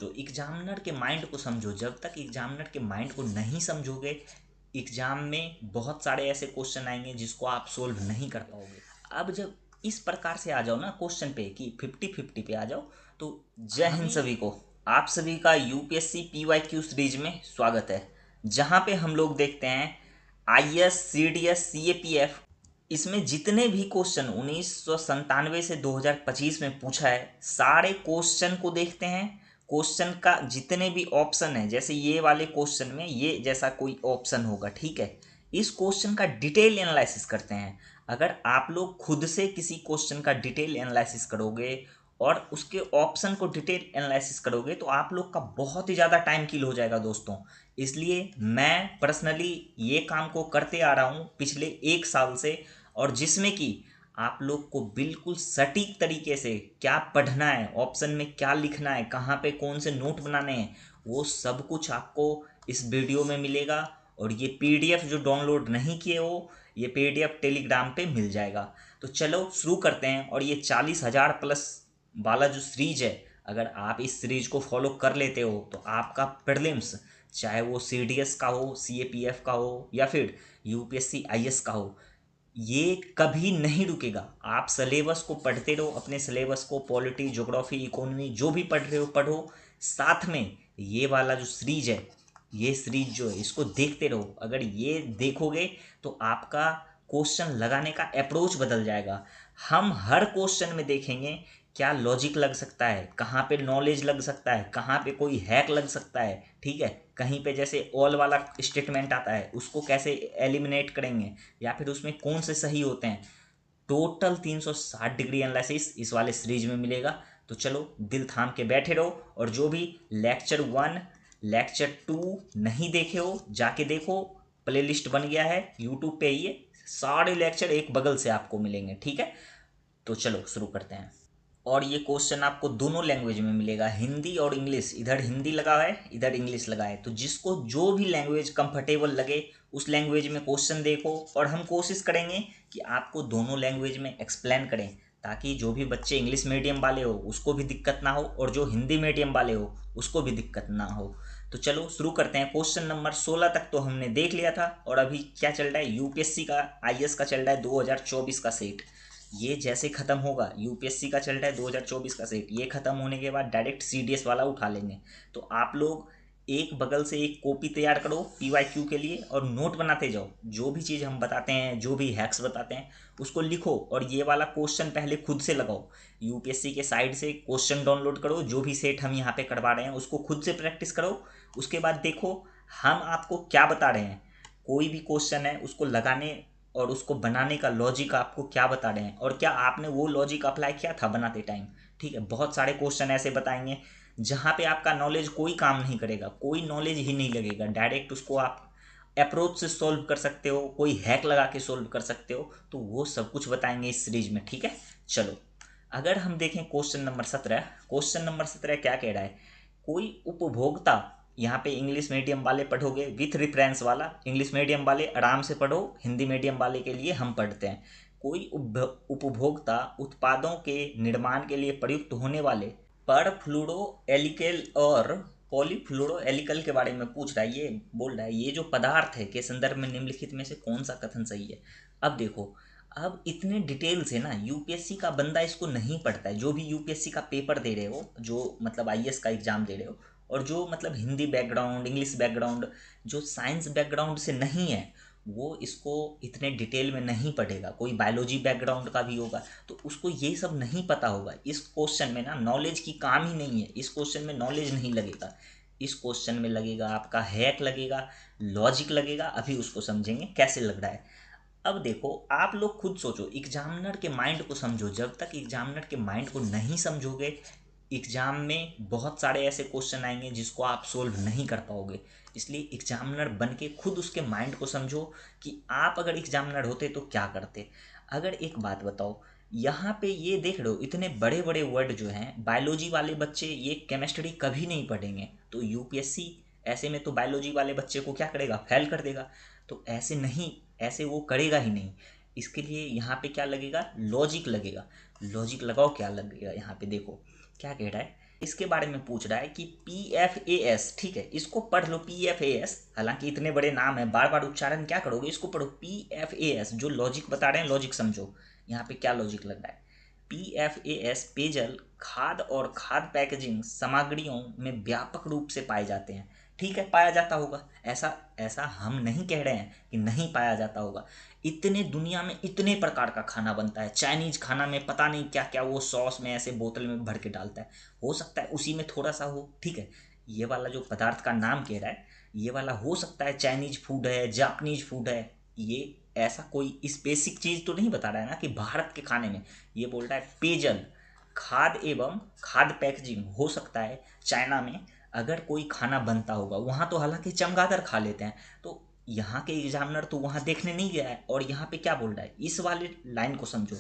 तो एग्जामिनर के माइंड को समझो। जब तक एग्जामिनर के माइंड को नहीं समझोगे, एग्जाम में बहुत सारे ऐसे क्वेश्चन आएंगे जिसको आप सोल्व नहीं कर पाओगे। अब जब इस प्रकार से आ जाओ ना क्वेश्चन पे कि 50-50 पे आ जाओ, तो जय हिंद सभी को। आप सभी का यूपीएससी पीवाईक्यू सीरीज में स्वागत है, जहाँ पे हम लोग देखते हैं आईएएस, सीडीएस, सीएपीएफ, इसमें जितने भी क्वेश्चन 1997 से 2025 में पूछा है, सारे क्वेश्चन को देखते हैं। क्वेश्चन का जितने भी ऑप्शन है, जैसे ये वाले क्वेश्चन में ये जैसा कोई ऑप्शन होगा, ठीक है, इस क्वेश्चन का डिटेल एनालिसिस करते हैं। अगर आप लोग खुद से किसी क्वेश्चन का डिटेल एनालिसिस करोगे और उसके ऑप्शन को डिटेल एनालिसिस करोगे तो आप लोग का बहुत ही ज़्यादा टाइम किल हो जाएगा दोस्तों। इसलिए मैं पर्सनली ये काम को करते आ रहा हूँ पिछले 1 साल से, और जिसमें कि आप लोग को बिल्कुल सटीक तरीके से क्या पढ़ना है, ऑप्शन में क्या लिखना है, कहाँ पे कौन से नोट बनाने हैं, वो सब कुछ आपको इस वीडियो में मिलेगा। और ये पीडीएफ जो डाउनलोड नहीं किए हो, ये पीडीएफ टेलीग्राम पे मिल जाएगा। तो चलो शुरू करते हैं। और ये 40,000 प्लस वाला जो सीरीज है, अगर आप इस सीरीज को फॉलो कर लेते हो तो आपका प्रीलिम्स, चाहे वो सीडीएस का हो, सीएपीएफ का हो या फिर यूपीएससी आईएएस का हो, ये कभी नहीं रुकेगा। आप सिलेबस को पढ़ते रहो, अपने सिलेबस को, पॉलिटी, ज्योग्राफी, इकोनॉमी जो भी पढ़ रहे हो पढ़ो, साथ में ये वाला जो सीरीज है, ये सीरीज जो है इसको देखते रहो। अगर ये देखोगे तो आपका क्वेश्चन लगाने का अप्रोच बदल जाएगा। हम हर क्वेश्चन में देखेंगे क्या लॉजिक लग सकता है, कहाँ पे नॉलेज लग सकता है, कहाँ पे कोई हैक लग सकता है, ठीक है, कहीं पे जैसे ऑल वाला स्टेटमेंट आता है उसको कैसे एलिमिनेट करेंगे, या फिर उसमें कौन से सही होते हैं। टोटल 360 डिग्री एनालिसिस इस वाले सीरीज में मिलेगा। तो चलो दिल थाम के बैठे रहो, और जो भी लेक्चर 1, लेक्चर 2 नहीं देखे हो जाके देखो, प्लेलिस्ट बन गया है यूट्यूब पे, ये सारे लेक्चर एक बगल से आपको मिलेंगे, ठीक है। तो चलो शुरू करते हैं। और ये क्वेश्चन आपको दोनों लैंग्वेज में मिलेगा, हिंदी और इंग्लिश। इधर हिंदी लगा है, इधर इंग्लिश लगा है, तो जिसको जो भी लैंग्वेज कंफर्टेबल लगे उस लैंग्वेज में क्वेश्चन देखो। और हम कोशिश करेंगे कि आपको दोनों लैंग्वेज में एक्सप्लेन करें, ताकि जो भी बच्चे इंग्लिश मीडियम वाले हो उसको भी दिक्कत ना हो, और जो हिंदी मीडियम वाले हो उसको भी दिक्कत ना हो। तो चलो शुरू करते हैं। क्वेश्चन नंबर 16 तक तो हमने देख लिया था, और अभी क्या चल रहा है, यूपीएससी का आईएएस का चल रहा है 2024 का सेट। ये जैसे खत्म होगा, यूपीएससी का चल रहा है 2024 का सेट, ये खत्म होने के बाद डायरेक्ट सीडीएस वाला उठा लेंगे। तो आप लोग एक बगल से एक कॉपी तैयार करो पीवाईक्यू के लिए, और नोट बनाते जाओ। जो भी चीज़ हम बताते हैं, जो भी हैक्स बताते हैं उसको लिखो, और ये वाला क्वेश्चन पहले खुद से लगाओ। यूपीएससी के साइड से क्वेश्चन डाउनलोड करो, जो भी सेट हम यहाँ पे करवा रहे हैं उसको खुद से प्रैक्टिस करो। उसके बाद देखो हम आपको क्या बता रहे हैं। कोई भी क्वेश्चन है उसको लगाने और उसको बनाने का लॉजिक आपको क्या बता रहे हैं, और क्या आपने वो लॉजिक अप्लाई किया था बनाते टाइम, ठीक है। बहुत सारे क्वेश्चन ऐसे बताएंगे जहाँ पे आपका नॉलेज कोई काम नहीं करेगा, कोई नॉलेज ही नहीं लगेगा, डायरेक्ट उसको आप अप्रोच से सॉल्व कर सकते हो, कोई हैक लगा के सॉल्व कर सकते हो। तो वो सब कुछ बताएंगे इस सीरीज में, ठीक है। चलो अगर हम देखें क्वेश्चन नंबर 17, क्वेश्चन नंबर 17 क्या कह रहा है, कोई उपभोक्ता, यहाँ पे इंग्लिश मीडियम वाले पढ़ोगे विथ रेफरेंस वाला, इंग्लिश मीडियम वाले आराम से पढ़ो, हिंदी मीडियम वाले के लिए हम पढ़ते हैं। कोई उपभोक्ता उत्पादों के निर्माण के लिए प्रयुक्त होने वाले परफ्लुरो एलिकल और पॉलीफ्लुरो एलिकल के बारे में पूछ रहा है। ये बोल रहा है ये जो पदार्थ है के संदर्भ में निम्नलिखित में से कौन सा कथन सही है। अब देखो, अब इतने डिटेल से ना यूपीएससी का बंदा इसको नहीं पढ़ता है। जो भी यूपीएससी का पेपर दे रहे हो, जो मतलब आईएएस का एग्जाम दे रहे हो, और जो मतलब हिंदी बैकग्राउंड, इंग्लिश बैकग्राउंड, जो साइंस बैकग्राउंड से नहीं है, वो इसको इतने डिटेल में नहीं पढ़ेगा। कोई बायोलॉजी बैकग्राउंड का भी होगा तो उसको ये सब नहीं पता होगा। इस क्वेश्चन में ना नॉलेज की काम ही नहीं है, इस क्वेश्चन में नॉलेज नहीं लगेगा। इस क्वेश्चन में लगेगा आपका हैक लगेगा, लॉजिक लगेगा। अभी उसको समझेंगे कैसे लग रहा है। अब देखो आप लोग खुद सोचो, एग्जामिनर के माइंड को समझो। जब तक एग्जामिनर के माइंड को नहीं समझोगे, एग्जाम में बहुत सारे ऐसे क्वेश्चन आएंगे जिसको आप सोल्व नहीं कर पाओगे। इसलिए एग्जामिनर बन के खुद उसके माइंड को समझो कि आप अगर एग्जामिनर होते तो क्या करते। अगर एक बात बताओ, यहाँ पे ये देख रहे हो इतने बड़े बड़े वर्ड जो हैं, बायोलॉजी वाले बच्चे ये केमिस्ट्री कभी नहीं पढ़ेंगे, तो यूपीएससी ऐसे में तो बायोलॉजी वाले बच्चे को क्या करेगा, फेल कर देगा। तो ऐसे नहीं, ऐसे वो करेगा ही नहीं। इसके लिए यहाँ पे क्या लगेगा, लॉजिक लगेगा। लॉजिक लगाओ क्या लगेगा, यहाँ पे देखो क्या कह रहा है, इसके बारे में पूछ रहा है कि PFAS, ठीक है, इसको पढ़ लो PFAS। हालांकि इतने बड़े नाम है, बार बार उच्चारण क्या करोगे, इसको पढ़ो PFAS। जो लॉजिक बता रहे हैं लॉजिक समझो, यहाँ पे क्या लॉजिक लग रहा है। PFAS पेयजल, खाद्य और खाद्य पैकेजिंग सामग्रियों में व्यापक रूप से पाए जाते हैं। ठीक है, पाया जाता होगा, ऐसा ऐसा हम नहीं कह रहे हैं कि नहीं पाया जाता होगा। इतने दुनिया में इतने प्रकार का खाना बनता है, चाइनीज खाना में पता नहीं क्या क्या वो सॉस में ऐसे बोतल में भर के डालता है, हो सकता है उसी में थोड़ा सा हो। ठीक है, ये वाला जो पदार्थ का नाम कह रहा है, ये वाला हो सकता है चाइनीज फूड है, जापानीज फूड है। ये ऐसा कोई स्पेसिफिक चीज़ तो नहीं बता रहा है ना कि भारत के खाने में। ये बोल रहा है पेयजल, खाद्य एवं खाद्य पैकेजिंग, हो सकता है चाइना में अगर कोई खाना बनता होगा, वहाँ तो हालांकि चमगादड़ खा लेते हैं, तो यहाँ के एग्जामिनर तो वहाँ देखने नहीं गया है। और यहाँ पे क्या बोल रहा है, इस वाले लाइन को समझो,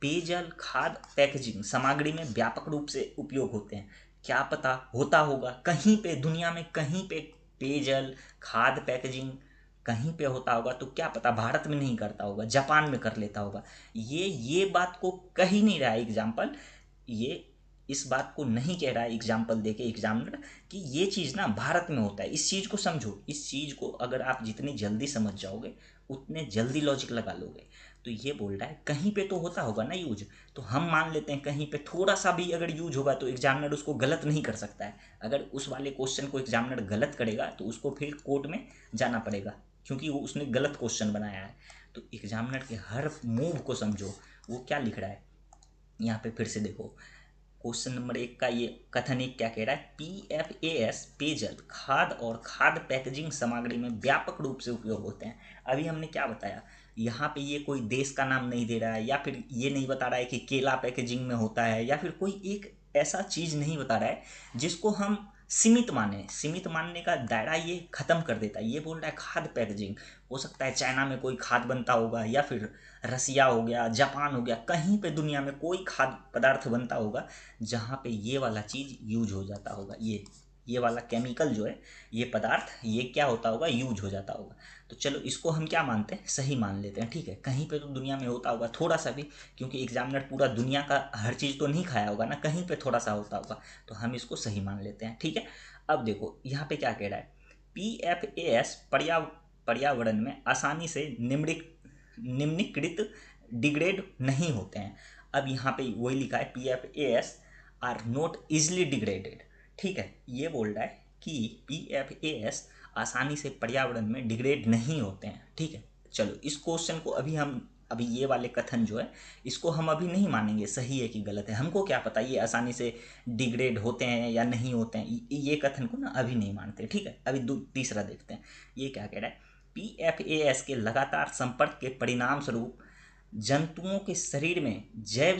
पेयजल खाद्य पैकेजिंग सामग्री में व्यापक रूप से उपयोग होते हैं। क्या पता होता होगा कहीं पे दुनिया में, कहीं पे पेयजल खाद्य पैकेजिंग कहीं पे होता होगा, तो क्या पता भारत में नहीं करता होगा, जापान में कर लेता होगा। ये बात को कह ही नहीं रहा है एग्जाम्पल, ये इस बात को नहीं कह रहा है एग्जाम्पल देके एग्जामिनर कि ये चीज़ ना भारत में होता है। इस चीज़ को समझो, इस चीज़ को अगर आप जितनी जल्दी समझ जाओगे उतने जल्दी लॉजिक लगा लोगे। तो ये बोल रहा है कहीं पे तो होता होगा ना यूज, तो हम मान लेते हैं कहीं पे थोड़ा सा भी अगर यूज होगा तो एग्जामिनर उसको गलत नहीं कर सकता है। अगर उस वाले क्वेश्चन को एग्जामिनर गलत करेगा तो उसको फिर कोर्ट में जाना पड़ेगा, क्योंकि वो उसने गलत क्वेश्चन बनाया है। तो एग्जामिनर के हर मूव को समझो, वो क्या लिख रहा है। यहाँ पे फिर से देखो, क्वेश्चन नंबर 1 का ये कथन एक क्या कह रहा है, PFAS पेयजल खाद्य और खाद्य पैकेजिंग सामग्री में व्यापक रूप से उपयोग होते हैं। अभी हमने क्या बताया, यहाँ पे ये कोई देश का नाम नहीं दे रहा है, या फिर ये नहीं बता रहा है कि केला पैकेजिंग में होता है, या फिर कोई एक ऐसा चीज़ नहीं बता रहा है जिसको हम सीमित माने। सीमित मानने का दायरा ये खत्म कर देता है। ये बोल रहा है खाद्य पैकेजिंग, हो सकता है चाइना में कोई खाद्य बनता होगा, या फिर रसिया हो गया, जापान हो गया, कहीं पे दुनिया में कोई खाद्य पदार्थ बनता होगा जहाँ पे ये वाला चीज़ यूज हो जाता होगा। ये वाला केमिकल जो है, ये पदार्थ, ये क्या होता होगा, यूज हो जाता होगा। तो चलो इसको हम क्या मानते हैं, सही मान लेते हैं। ठीक है, कहीं पे तो दुनिया में होता होगा थोड़ा सा भी, क्योंकि एग्जामिनर पूरा दुनिया का हर चीज़ तो नहीं खाया होगा ना, कहीं पे थोड़ा सा होता होगा, तो हम इसको सही मान लेते हैं। ठीक है, अब देखो यहाँ पे क्या कह रहा है, PFAS पर्यावरण में आसानी से निम्नीकृत डिग्रेड नहीं होते हैं। अब यहाँ पे वही लिखा है, PFAS are not easily degraded. ठीक है, ये बोल रहा है कि PFAS आसानी से पर्यावरण में डिग्रेड नहीं होते हैं। ठीक है, चलो इस क्वेश्चन को अभी ये वाले कथन जो है, इसको हम अभी नहीं मानेंगे सही है कि गलत है। हमको क्या पता ये आसानी से डिग्रेड होते हैं या नहीं होते हैं, ये कथन को ना अभी नहीं मानते। ठीक है, अभी तीसरा देखते हैं, ये क्या कह रहा है, PFAS के लगातार संपर्क के परिणाम स्वरूप जंतुओं के शरीर में जैव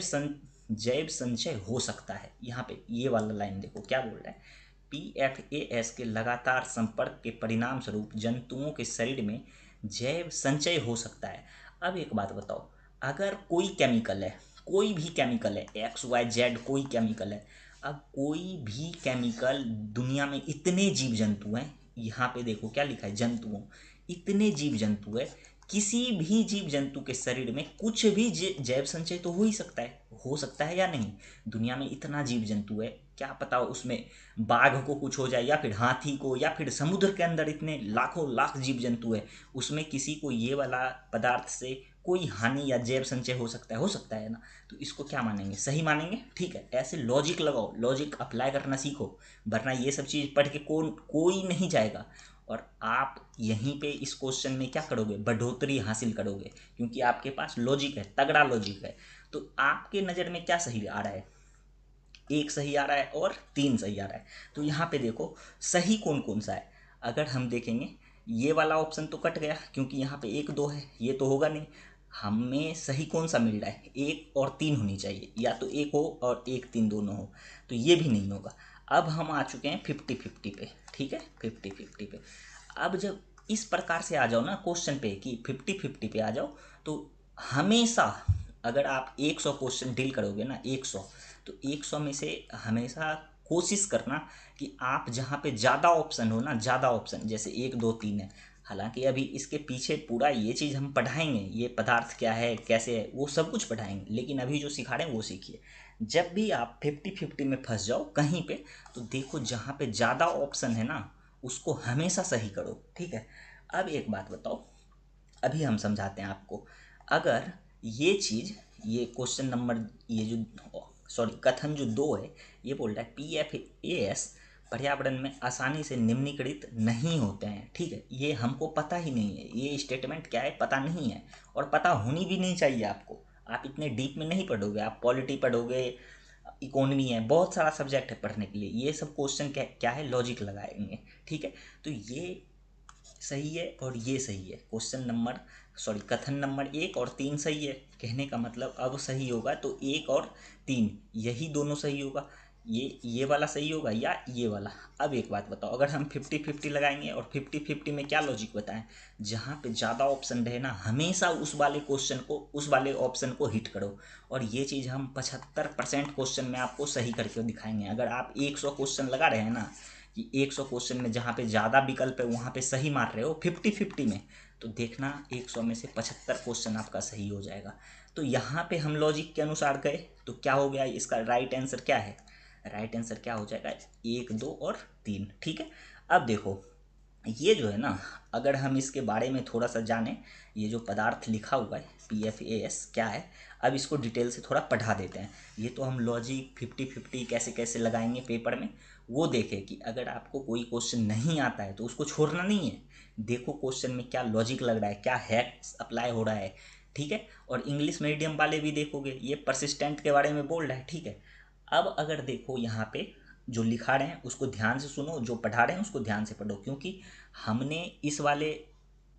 संचय हो सकता है। यहाँ पे ये वाला लाइन देखो क्या बोल रहा है, PFAS के लगातार संपर्क के परिणाम स्वरूप जंतुओं के शरीर में जैव संचय हो सकता है। अब एक बात बताओ, अगर कोई केमिकल है, कोई भी केमिकल है, XYZ कोई केमिकल है, अब कोई भी केमिकल, दुनिया में इतने जीव जंतु हैं, यहाँ पे देखो क्या लिखा है, जंतुओं, इतने जीव जंतु है, किसी भी जीव जंतु के शरीर में कुछ भी जैव संचय तो हो सकता है या नहीं। दुनिया में इतना जीव जंतु है, क्या पता उसमें बाघ को कुछ हो जाए, या फिर हाथी को, या फिर समुद्र के अंदर इतने लाखों लाख जीव जंतु है, उसमें किसी को ये वाला पदार्थ से कोई हानि या जैव संचय हो सकता है ना। तो इसको क्या मानेंगे, सही मानेंगे। ठीक है, ऐसे लॉजिक लगाओ, लॉजिक अप्लाई करना सीखो, वरना ये सब चीज़ पढ़ के कोई नहीं जाएगा। और आप यहीं पे इस क्वेश्चन में क्या करोगे, बढ़ोतरी हासिल करोगे, क्योंकि आपके पास लॉजिक है, तगड़ा लॉजिक है। तो आपके नज़र में क्या सही आ रहा है, एक सही आ रहा है और 3 सही आ रहा है। तो यहाँ पे देखो सही कौन कौन सा है, अगर हम देखेंगे ये वाला ऑप्शन तो कट गया, क्योंकि यहाँ पे 1 2 है, ये तो होगा नहीं। हमें सही कौन सा मिल रहा है, 1 और 3 होनी चाहिए, या तो 1 हो और 1 3 दोनों हो, तो ये भी नहीं होगा। अब हम आ चुके हैं 50-50 पे। ठीक है, 50-50 पे। अब जब इस प्रकार से आ जाओ ना क्वेश्चन पे कि 50-50 पे आ जाओ, तो हमेशा अगर आप 100 क्वेश्चन डील करोगे ना, 100, तो 100 में से हमेशा कोशिश करना कि आप जहाँ पे ज़्यादा ऑप्शन हो ना, ज़्यादा ऑप्शन जैसे 1 2 3 है, हालांकि अभी इसके पीछे पूरा ये चीज़ हम पढ़ाएंगे, ये पदार्थ क्या है कैसे है वो सब कुछ पढ़ाएंगे, लेकिन अभी जो सिखा रहे हैं वो सीखिए। जब भी आप 50-50 में फंस जाओ कहीं पे, तो देखो जहाँ पे ज़्यादा ऑप्शन है ना उसको हमेशा सही करो, ठीक है। अब एक बात बताओ, अभी हम समझाते हैं आपको। अगर ये चीज़, ये क्वेश्चन नंबर, ये जो सॉरी कथन जो 2 है, ये बोल रहा है PFAS पर्यावरण में आसानी से निम्नीकृत नहीं होते हैं, ठीक है। ये हमको पता ही नहीं है, ये स्टेटमेंट क्या है पता नहीं है, और पता होनी भी नहीं चाहिए आपको। आप इतने डीप में नहीं पढ़ोगे, आप पॉलिटी पढ़ोगे, इकोनॉमी है, बहुत सारा सब्जेक्ट है पढ़ने के लिए। ये सब क्वेश्चन क्या क्या है, लॉजिक लगाएंगे, ठीक है। तो ये सही है और ये सही है, क्वेश्चन नंबर सॉरी कथन नंबर 1 और 3 सही है। कहने का मतलब अब सही होगा तो 1 और 3 यही दोनों सही होगा, ये वाला सही होगा या ये वाला। अब एक बात बताओ, अगर हम 50-50 लगाएंगे, और 50-50 में क्या लॉजिक बताएं, जहाँ पे ज़्यादा ऑप्शन रहे ना हमेशा उस वाले क्वेश्चन को, उस वाले ऑप्शन को हिट करो। और ये चीज़ हम 75% क्वेश्चन में आपको सही करके दिखाएंगे। अगर आप 100 क्वेश्चन लगा रहे हैं ना, कि 100 क्वेश्चन में जहाँ पे ज़्यादा विकल्प है वहाँ पे सही मार रहे हो 50-50 में, तो देखना 100 में से 75 क्वेश्चन आपका सही हो जाएगा। तो यहाँ पे हम लॉजिक के अनुसार गए, तो क्या हो गया, इसका राइट आंसर क्या है, राइट आंसर क्या हो जाएगा, 1, 2 और 3, ठीक है। अब देखो ये जो है ना, अगर हम इसके बारे में थोड़ा सा जानें, ये जो पदार्थ लिखा हुआ है PFAS क्या है, अब इसको डिटेल से थोड़ा पढ़ा देते हैं। ये तो हम लॉजिक 50-50 कैसे कैसे लगाएंगे पेपर में वो देखें, कि अगर आपको कोई क्वेश्चन नहीं आता है तो उसको छोड़ना नहीं है, देखो क्वेश्चन में क्या लॉजिक लग रहा है, क्या हैक्स अप्लाई हो रहा है, ठीक है। और इंग्लिश मीडियम वाले भी देखोगे, ये परसिस्टेंट के बारे में बोल रहा है, ठीक है। अब अगर देखो यहाँ पे जो लिखा रहे हैं उसको ध्यान से सुनो, जो पढ़ा रहे हैं उसको ध्यान से पढ़ो, क्योंकि हमने इस वाले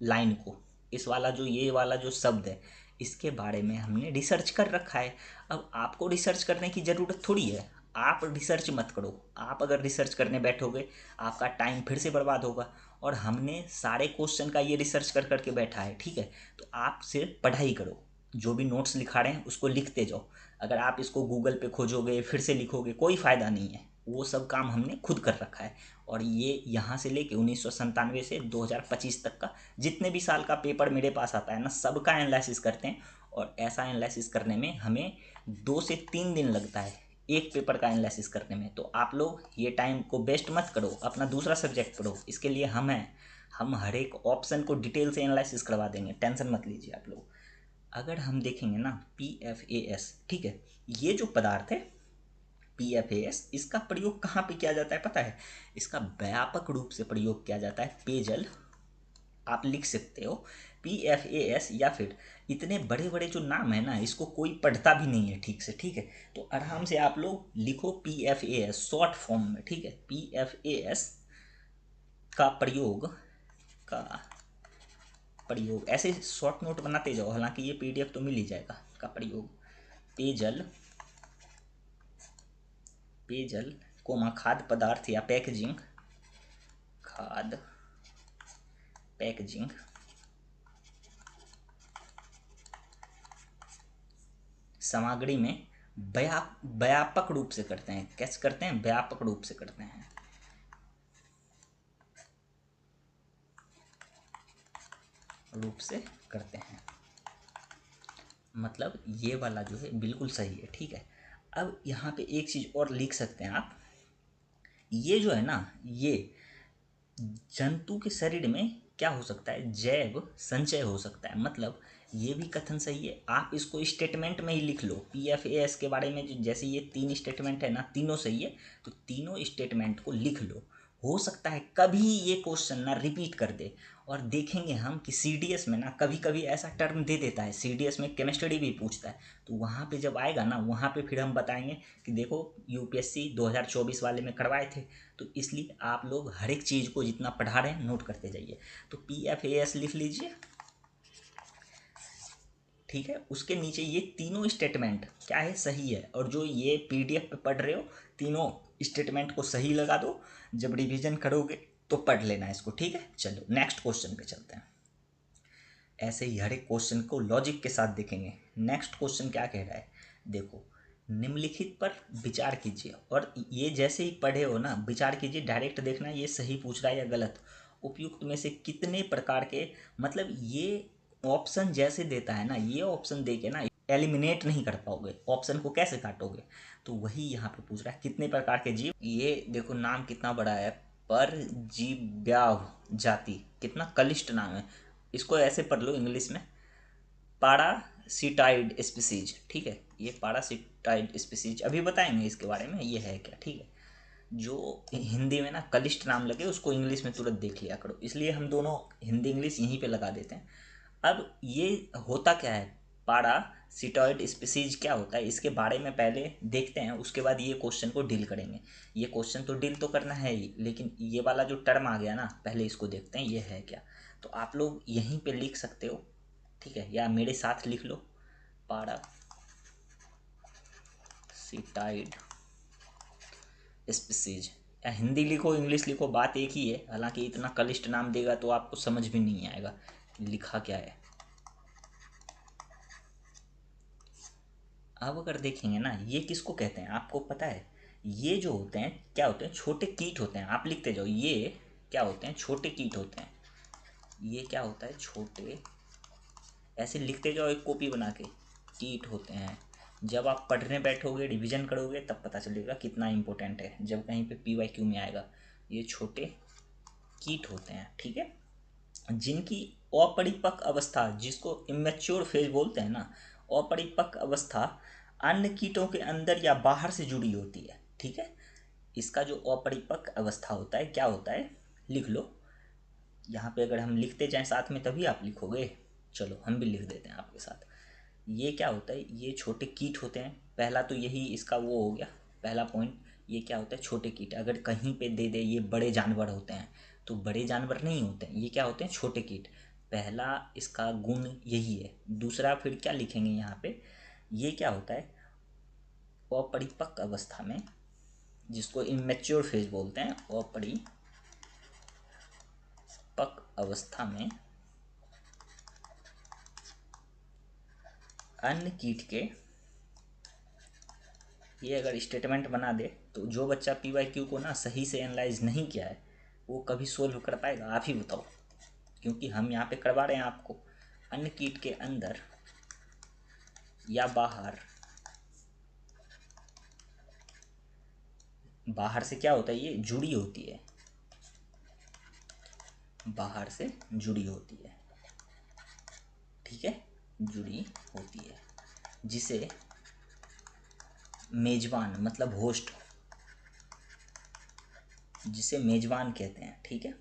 लाइन को, इस वाला जो ये वाला जो शब्द है, इसके बारे में हमने रिसर्च कर रखा है। अब आपको रिसर्च करने की ज़रूरत थोड़ी है, आप रिसर्च मत करो। आप अगर रिसर्च करने बैठोगे आपका टाइम फिर से बर्बाद होगा, और हमने सारे क्वेश्चन का ये रिसर्च कर करके बैठा है, ठीक है। तो आप सिर्फ पढ़ाई करो, जो भी नोट्स लिखा रहे हैं उसको लिखते जाओ। अगर आप इसको गूगल पे खोजोगे फिर से लिखोगे कोई फ़ायदा नहीं है, वो सब काम हमने खुद कर रखा है। और ये यहाँ से लेके 1997 से 2025 तक का जितने भी साल का पेपर मेरे पास आता है ना, सबका एनालिसिस करते हैं। और ऐसा एनालिसिस करने में हमें 2 से 3 दिन लगता है, एक पेपर का एनालिसिस करने में। तो आप लोग ये टाइम को वेस्ट मत करो, अपना दूसरा सब्जेक्ट पढ़ो, इसके लिए हम हैं। हम हर एक ऑप्शन को डिटेल से एनालिसिस करवा देंगे, टेंशन मत लीजिए आप लोग। अगर हम देखेंगे ना PFAS, ठीक है, ये जो पदार्थ है PFAS, इसका प्रयोग कहाँ पे किया जाता है पता है, इसका व्यापक रूप से प्रयोग किया जाता है पेयजल, आप लिख सकते हो PFAS, या फिर इतने बड़े बड़े जो नाम है ना इसको कोई पढ़ता भी नहीं है ठीक से, ठीक है। तो आराम से आप लोग लिखो PFAS शॉर्ट फॉर्म में, ठीक है। PFAS का प्रयोग, का प्रयोग ऐसे शॉर्ट नोट बनाते जाओ, हालांकि ये PDF तो मिल ही जाएगा। का प्रयोग पेयजल, पेयजल कोमा खाद्य पदार्थ या पैकेजिंग, खाद्य पैकेजिंग सामग्री में व्यापक रूप से करते हैं। कैसे करते हैं, व्यापक रूप से करते हैं, रूप से करते हैं, मतलब ये वाला जो है बिल्कुल सही है, ठीक है। अब यहाँ पे एक चीज़ और लिख सकते हैं आप, ये जो है ना, ये जंतु के शरीर में क्या हो सकता है, जैव संचय हो सकता है, मतलब ये भी कथन सही है। आप इसको स्टेटमेंट में ही लिख लो, PFAS के बारे में जो जैसे ये 3 स्टेटमेंट है ना, तीनों सही है, तो तीनों स्टेटमेंट को लिख लो। हो सकता है कभी ये क्वेश्चन ना रिपीट कर दे, और देखेंगे हम कि CDS में ना कभी कभी ऐसा टर्म दे देता है, CDS में केमिस्ट्री भी पूछता है, तो वहाँ पे जब आएगा ना वहाँ पे फिर हम बताएंगे कि देखो UPSC 2024 वाले में करवाए थे। तो इसलिए आप लोग हर एक चीज़ को जितना पढ़ा रहे हैं नोट करते जाइए। तो PFAS लिख लीजिए, ठीक है। उसके नीचे ये तीनों स्टेटमेंट क्या है, सही है, और जो ये PDF पे पढ़ रहे हो तीनों स्टेटमेंट को सही लगा दो, जब रिवीजन करोगे तो पढ़ लेना इसको, ठीक है। चलो नेक्स्ट क्वेश्चन पे चलते हैं। ऐसे ही हर एक क्वेश्चन को लॉजिक के साथ देखेंगे। नेक्स्ट क्वेश्चन क्या कह रहा है, देखो, निम्नलिखित पर विचार कीजिए, और ये जैसे ही पढ़े हो ना विचार कीजिए, डायरेक्ट देखना ये सही पूछ रहा है या गलत। उपयुक्त में से कितने प्रकार के, मतलब ये ऑप्शन जैसे देता है ना, ये ऑप्शन दे के ना एलिमिनेट नहीं कर पाओगे, ऑप्शन को कैसे काटोगे। तो वही यहाँ पे पूछ रहा है कितने प्रकार के जीव। ये देखो नाम कितना बड़ा है, परजीव्याव जाति, कितना कलिष्ठ नाम है। इसको ऐसे पढ़ लो इंग्लिश में, पारासिटाइड स्पीसीज। ठीक है, ये पारासिटाइड स्पीसीज अभी बताएंगे इसके बारे में ये है क्या। ठीक है, जो हिंदी में ना कलिष्ठ नाम लगे उसको इंग्लिश में तुरंत देख लिया करो, इसलिए हम दोनों हिंदी इंग्लिश यहीं पे लगा देते हैं। अब ये होता क्या है, पारासिटॉइड स्पीसीज क्या होता है, इसके बारे में पहले देखते हैं, उसके बाद ये क्वेश्चन को डील करेंगे। ये क्वेश्चन तो डील तो करना है ही, लेकिन ये वाला जो टर्म आ गया ना, पहले इसको देखते हैं ये है क्या। तो आप लोग यहीं पे लिख सकते हो, ठीक है, या मेरे साथ लिख लो, पारासिटाइड स्पीसीज, या हिंदी लिखो इंग्लिश लिखो, बात एक ही है। हालांकि इतना कलिष्ठ नाम देगा तो आपको समझ भी नहीं आएगा लिखा क्या है। अब अगर देखेंगे ना, ये किसको कहते हैं आपको पता है, ये जो होते हैं क्या होते हैं, छोटे कीट होते हैं। आप लिखते जाओ, ये क्या होते हैं, छोटे कीट होते हैं। ये क्या होता है, छोटे, ऐसे लिखते जाओ एक कॉपी बना के, कीट होते हैं। जब आप पढ़ने बैठोगे रिवीजन करोगे तब पता चलेगा कितना इंपॉर्टेंट है, जब कहीं पे PYQ में आएगा। ये छोटे कीट होते हैं, ठीक है, जिनकी अपरिपक्व अवस्था, जिसको इमेच्योर फेज बोलते हैं ना, अपरिपक्व अवस्था अन्य कीटों के अंदर या बाहर से जुड़ी होती है। ठीक है, इसका जो अपरिपक्व अवस्था होता है क्या होता है, लिख लो यहाँ पे। अगर हम लिखते जाएं साथ में तभी आप लिखोगे, चलो हम भी लिख देते हैं आपके साथ। ये क्या होता है, ये छोटे कीट होते हैं। पहला तो यही इसका वो हो गया, पहला पॉइंट। ये क्या होता है, छोटे कीट। अगर कहीं पे दे दे ये बड़े जानवर होते हैं, तो बड़े जानवर नहीं होते हैं, ये क्या होते हैं, छोटे कीट। पहला इसका गुण यही है। दूसरा फिर क्या लिखेंगे यहाँ पे, ये क्या होता है, अपरिपक्व अवस्था में, जिसको इमेच्योर फेज बोलते हैं, अपरिपक्व अवस्था में अन्य कीट के, ये अगर स्टेटमेंट बना दे तो जो बच्चा PYQ को ना सही से एनालाइज नहीं किया है वो कभी सोल्व कर पाएगा, आप ही बताओ, क्योंकि हम यहाँ पे करवा रहे हैं आपको। अन्य कीट के अंदर या बाहर, बाहर से क्या होता है, ये जुड़ी होती है, बाहर से जुड़ी होती है, ठीक है, जुड़ी होती है, जिसे मेजबान मतलब होस्ट, जिसे मेजबान कहते हैं। ठीक है,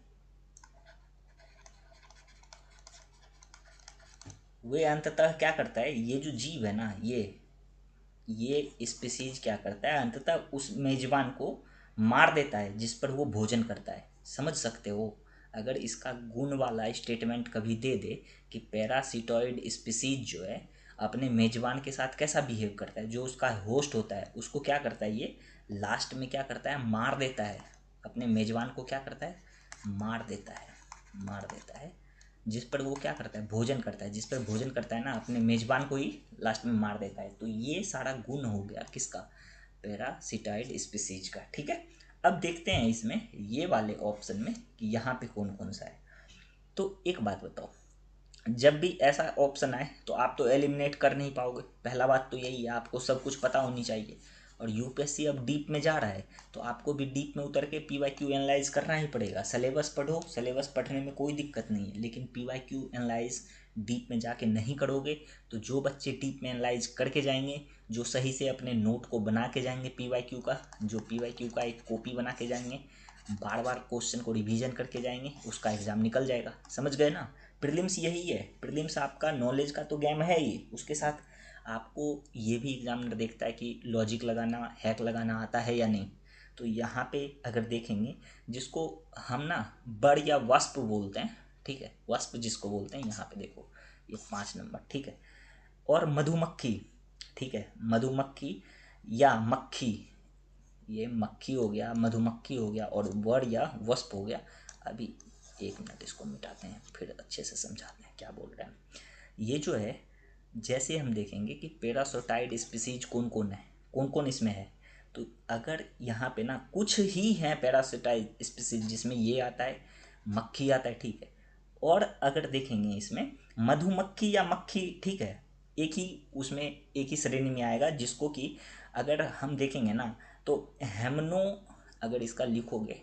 वे अंततः क्या करता है, ये जो जीव है ना, ये स्पीसीज क्या करता है, अंततः उस मेजबान को मार देता है जिस पर वो भोजन करता है। समझ सकते हो, अगर इसका गुण वाला स्टेटमेंट कभी दे दे कि पैरासिटॉइड स्पीसीज जो है अपने मेजबान के साथ कैसा बिहेव करता है, जो उसका होस्ट होता है उसको क्या करता है, ये लास्ट में क्या करता है, मार देता है। अपने मेजबान को क्या करता है, मार देता है, मार देता है। जिस पर वो क्या करता है, भोजन करता है, जिस पर भोजन करता है ना, अपने मेजबान को ही लास्ट में मार देता है। तो ये सारा गुण हो गया किसका, पैरासिटाइड स्पीसीज का। ठीक है, अब देखते हैं इसमें ये वाले ऑप्शन में कि यहाँ पे कौन कौन सा है। तो एक बात बताओ, जब भी ऐसा ऑप्शन आए तो आप तो एलिमिनेट कर नहीं पाओगे, पहला बात तो यही है, आपको सब कुछ पता होनी चाहिए। और UPSC अब डीप में जा रहा है तो आपको भी डीप में उतर के PYQ एनालाइज करना ही पड़ेगा। सिलेबस पढ़ो, सिलेबस पढ़ने में कोई दिक्कत नहीं है, लेकिन PYQ एनालाइज डीप में जाके नहीं करोगे तो जो बच्चे डीप में एनालाइज करके जाएंगे, जो सही से अपने नोट को बना के जाएंगे PYQ का, जो PYQ का एक कॉपी बना के जाएंगे, बार बार क्वेश्चन को रिवीजन करके जाएंगे, उसका एग्ज़ाम निकल जाएगा। समझ गए ना, प्रीलिम्स यही है। प्रीलिम्स आपका नॉलेज का तो गेम है ही, उसके साथ आपको ये भी एग्जामिनर देखता है कि लॉजिक लगाना, हैक लगाना आता है या नहीं। तो यहाँ पे अगर देखेंगे, जिसको हम ना बड़ या वस्प बोलते हैं, ठीक है, वस्प जिसको बोलते हैं, यहाँ पे देखो ये 5 नंबर, ठीक है, और मधुमक्खी, ठीक है, मधुमक्खी या मक्खी, ये मक्खी हो गया, मधुमक्खी हो गया, और बड़ या वस्प हो गया। अभी 1 मिनट इसको मिटाते हैं फिर अच्छे से समझाते हैं क्या बोल रहे हैं। ये जो है, जैसे हम देखेंगे कि पैरासिटाइड स्पीसीज कौन कौन है, कौन कौन इसमें है, तो अगर यहाँ पे ना कुछ ही हैं पैरासिटाइड स्पीसीज जिसमें ये आता है, मक्खी आता है, ठीक है, और अगर देखेंगे इसमें मधुमक्खी या मक्खी, ठीक है, एक ही उसमें एक ही श्रेणी में आएगा, जिसको कि अगर हम देखेंगे ना तो हेमनो, अगर इसका लिखोगे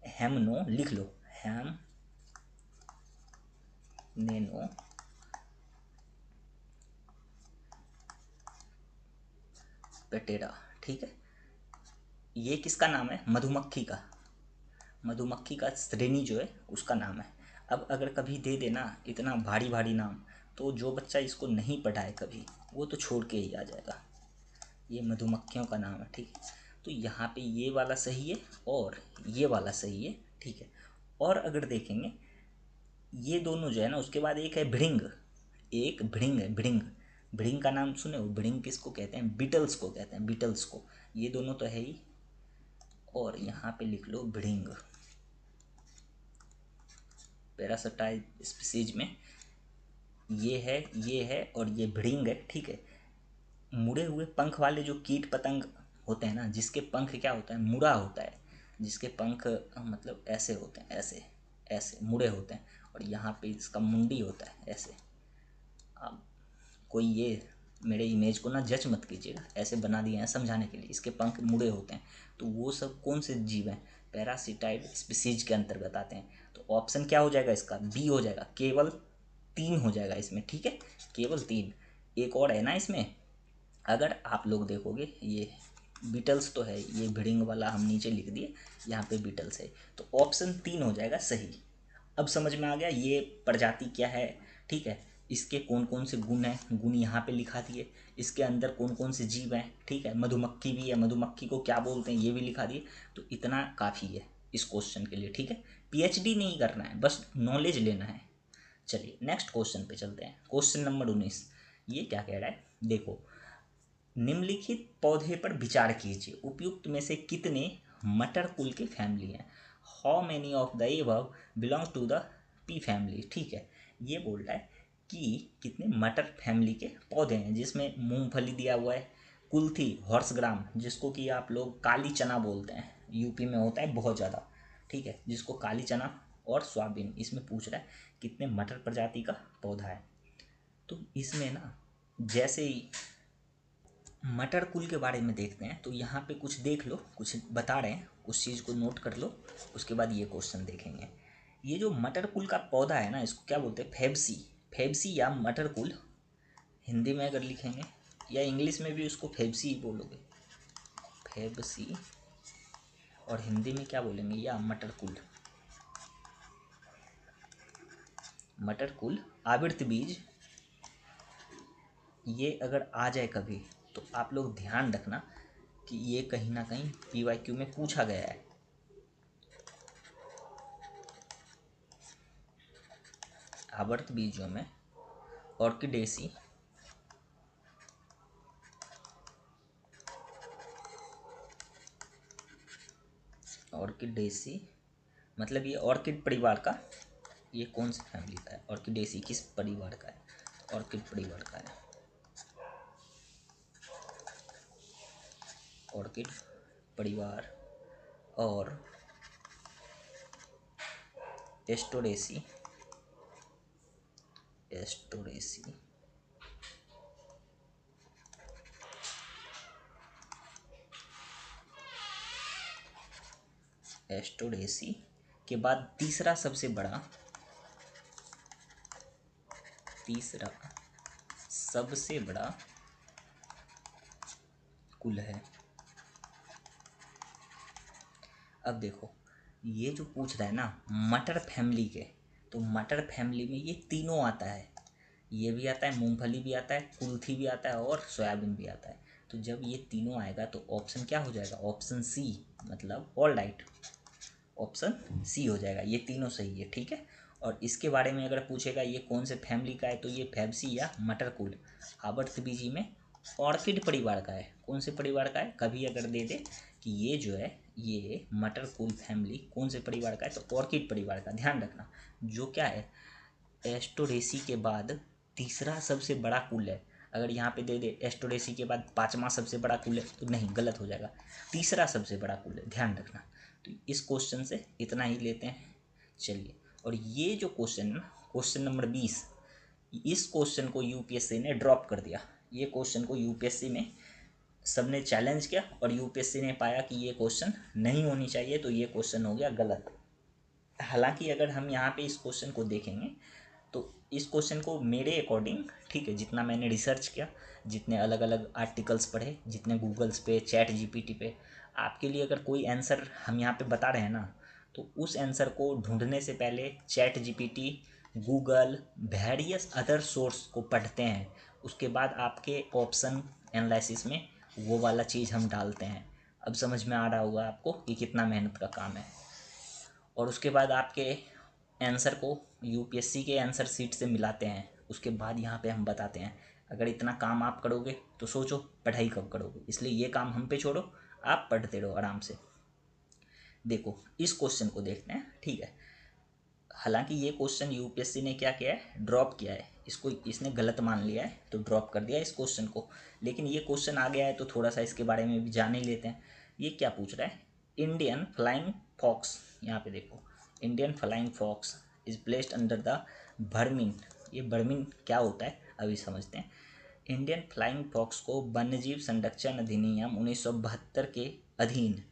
हेमनो लिख लो, हेम नेनो पेटेरा, ठीक है। ये किसका नाम है? मधुमक्खी का, मधुमक्खी का श्रेणी जो है उसका नाम है। अब अगर कभी दे देना इतना भारी भारी नाम, तो जो बच्चा इसको नहीं पढ़ा है कभी, वो तो छोड़ के ही आ जाएगा। ये मधुमक्खियों का नाम है, ठीक है। तो यहाँ पे ये वाला सही है और ये वाला सही है, ठीक है। और अगर देखेंगे ये दोनों जो है ना, उसके बाद एक है भिड़िंग, एक भिड़िंग है, भिड़िंग। भिड़िंग का नाम सुने हो? भिड़िंग किसको कहते हैं? बीटल्स को कहते हैं, बीटल्स को। ये दोनों तो है ही, और यहाँ पे लिख लो भिड़िंग। पैरासाइटाइड स्पीसीज में ये है और ये भिड़िंग है, ठीक है। मुड़े हुए पंख वाले जो कीट पतंग होते हैं ना, जिसके पंख क्या होता है, मुड़ा होता है, जिसके पंख मतलब ऐसे होते हैं, ऐसे ऐसे मुड़े होते हैं, और यहाँ पे इसका मुंडी होता है ऐसे। अब कोई ये मेरे इमेज को ना जज मत कीजिएगा, ऐसे बना दिए हैं समझाने के लिए, इसके पंख मुड़े होते हैं। तो वो सब कौन से जीव हैं? पैरासिटाइड स्पीसीज के अंतर्गत आते हैं। तो ऑप्शन क्या हो जाएगा इसका? बी हो जाएगा। केवल 3 हो जाएगा इसमें, ठीक है, केवल 3। एक और है ना इसमें, अगर आप लोग देखोगे ये बीटल्स तो है, ये भिड़िंग वाला हम नीचे लिख दिए, यहाँ पे बीटल्स है, तो ऑप्शन 3 हो जाएगा सही। अब समझ में आ गया ये प्रजाति क्या है, ठीक है। इसके कौन कौन से गुण हैं, गुण यहाँ पे लिखा दिए। इसके अंदर कौन कौन से जीव हैं, ठीक है। मधुमक्खी भी है, मधुमक्खी को क्या बोलते हैं ये भी लिखा दिए। तो इतना काफ़ी है इस क्वेश्चन के लिए, ठीक है। पीएचडी नहीं करना है, बस नॉलेज लेना है। चलिए नेक्स्ट क्वेश्चन पे चलते हैं। क्वेश्चन नंबर 19, ये क्या कह रहा है देखो। निम्नलिखित पौधे पर विचार कीजिए, उपयुक्त में से कितने मटर कुल की फैमिली हैं? How many of the above belong to the P family, ठीक है। ये बोल रहा है कि कितने मटर फैमिली के पौधे हैं, जिसमें मूंगफली दिया हुआ है, कुल्थी, हॉर्स ग्राम, जिसको कि आप लोग काली चना बोलते हैं, यूपी में होता है बहुत ज़्यादा, ठीक है, जिसको काली चना, और सोयाबीन। इसमें पूछ रहा है कितने मटर प्रजाति का पौधा है। तो इसमें ना जैसे ही मटर कुल के बारे में देखते हैं, तो यहाँ पे कुछ देख लो, कुछ बता रहे हैं, उस चीज़ को नोट कर लो, उसके बाद ये क्वेश्चन देखेंगे। ये जो मटर कुल का पौधा है ना, इसको क्या बोलते हैं? फेबसी, फेबसी या मटर कुल, हिंदी में अगर लिखेंगे, या इंग्लिश में भी उसको फेबसी ही बोलोगे, फेबसी, और हिंदी में क्या बोलेंगे? या मटर कुल, मटर कुल आवृत बीज। ये अगर आ जाए कभी, तो आप लोग ध्यान रखना कि ये कहीं ना कहीं पीवाईक्यू में पूछा गया है। आवर्त बीजों में ऑर्किडेसी, ऑर्किडेसी मतलब ये ऑर्किड परिवार का, ये कौन सी फैमिली का है? ऑर्किडेसी किस परिवार का है? ऑर्किड परिवार का है, ऑर्किड परिवार। और एस्टोरेसी, एस्टोरेसी एस्टोरेसी के बाद तीसरा सबसे बड़ा, तीसरा सबसे बड़ा कुल है। अब देखो ये जो पूछ रहा है ना मटर फैमिली के, तो मटर फैमिली में ये तीनों आता है, ये भी आता है, मूंगफली भी आता है, कुल्थी भी आता है, और सोयाबीन भी आता है। तो जब ये तीनों आएगा तो ऑप्शन क्या हो जाएगा? ऑप्शन सी, मतलब ऑल राइट, ऑप्शन सी हो जाएगा, ये तीनों सही है, ठीक है। और इसके बारे में अगर पूछेगा ये कौन से फैमिली का है, तो ये फैबसी या मटर कुल आवर्तबीजी में ऑर्किड परिवार का है। कौन से परिवार का है? कभी अगर दे दे कि ये जो है ये मटर कुल फैमिली कौन से परिवार का है, तो ऑर्किड परिवार का। ध्यान रखना, जो क्या है एस्टोरेसी के बाद तीसरा सबसे बड़ा कुल है। अगर यहाँ पे दे दे एस्टोरेसी के बाद पांचवा सबसे बड़ा कुल है, तो नहीं, गलत हो जाएगा, तीसरा सबसे बड़ा कुल है, ध्यान रखना। तो इस क्वेश्चन से इतना ही लेते हैं। चलिए, और ये जो क्वेश्चन है ना, क्वेश्चन नंबर 20, इस क्वेश्चन को यूपीएससी ने ड्रॉप कर दिया। ये क्वेश्चन को यूपीएससी में सबने चैलेंज किया और यूपीएससी ने पाया कि ये क्वेश्चन नहीं होनी चाहिए, तो ये क्वेश्चन हो गया गलत। हालांकि अगर हम यहाँ पे इस क्वेश्चन को देखेंगे तो इस क्वेश्चन को मेरे अकॉर्डिंग, ठीक है, जितना मैंने रिसर्च किया, जितने अलग अलग आर्टिकल्स पढ़े, जितने गूगल्स पे, चैट जीपीटी पे, आपके लिए अगर कोई आंसर हम यहाँ पे बता रहे हैं ना, तो उस आंसर को ढूंढने से पहले chat GPT, Google, various other source को पढ़ते हैं। उसके बाद आपके ऑप्शन एनालिसिस में वो वाला चीज़ हम डालते हैं। अब समझ में आ रहा होगा आपको कि कितना मेहनत का काम है। और उसके बाद आपके आंसर को यूपीएससी के आंसर सीट से मिलाते हैं। उसके बाद यहाँ पे हम बताते हैं अगर इतना काम आप करोगे तो सोचो पढ़ाई कब करोगे। इसलिए ये काम हम पे छोड़ो, आप पढ़ते रहो आराम से। देखो इस क्वेश्चन को देखते हैं, ठीक है। हालांकि ये क्वेश्चन यूपीएससी ने क्या किया है, ड्रॉप किया है इसको, इसने गलत मान लिया है तो ड्रॉप कर दिया इस क्वेश्चन को। लेकिन ये क्वेश्चन आ गया है तो थोड़ा सा इसके बारे में भी जान ही लेते हैं। ये क्या पूछ रहा है, इंडियन फ्लाइंग फॉक्स, यहाँ पे देखो, Indian flying fox is placed under the vermin. ये बर्मिन क्या होता है अभी समझते हैं। इंडियन फ्लाइंग फॉक्स को वन्यजीव संरक्षण अधिनियम 1972 के अधीन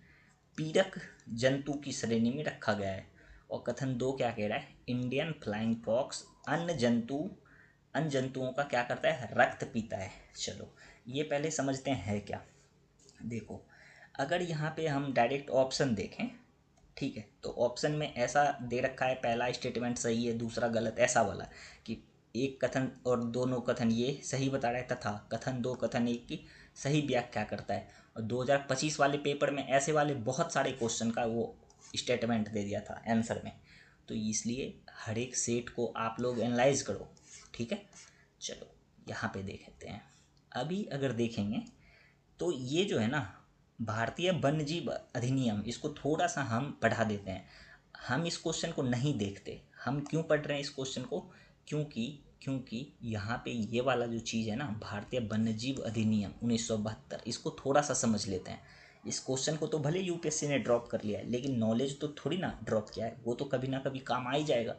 पीड़क जंतु की श्रेणी में रखा गया है। और कथन 2 क्या कह रहा है, इंडियन फ्लाइंग फॉक्स अन्य जंतुओं का क्या करता है, रक्त पीता है। चलो ये पहले समझते हैं क्या। देखो अगर यहाँ पे हम डायरेक्ट ऑप्शन देखें, ठीक है, तो ऑप्शन में ऐसा दे रखा है, पहला स्टेटमेंट सही है, दूसरा गलत, ऐसा वाला कि एक कथन और दोनों कथन ये सही बता रहा है तथा कथन 2 कथन 1 की सही व्याख्या करता है। और 2025 वाले पेपर में ऐसे वाले बहुत सारे क्वेश्चन का वो स्टेटमेंट दे दिया था आंसर में। तो इसलिए हर एक सेट को आप लोग एनालाइज करो, ठीक है। चलो यहाँ पे देखते हैं। अभी अगर देखेंगे तो ये जो है ना, भारतीय वन्यजीव अधिनियम, इसको थोड़ा सा हम पढ़ा देते हैं। हम इस क्वेश्चन को नहीं देखते। हम क्यों पढ़ रहे हैं इस क्वेश्चन को, क्योंकि क्योंकि यहाँ पे ये वाला जो चीज़ है ना, भारतीय वन्यजीव अधिनियम 1972, इसको थोड़ा सा समझ लेते हैं। इस क्वेश्चन को तो भले यूपीएससी ने ड्रॉप कर लिया है, लेकिन नॉलेज तो थोड़ी ना ड्रॉप किया है, वो तो कभी ना कभी काम आ ही जाएगा।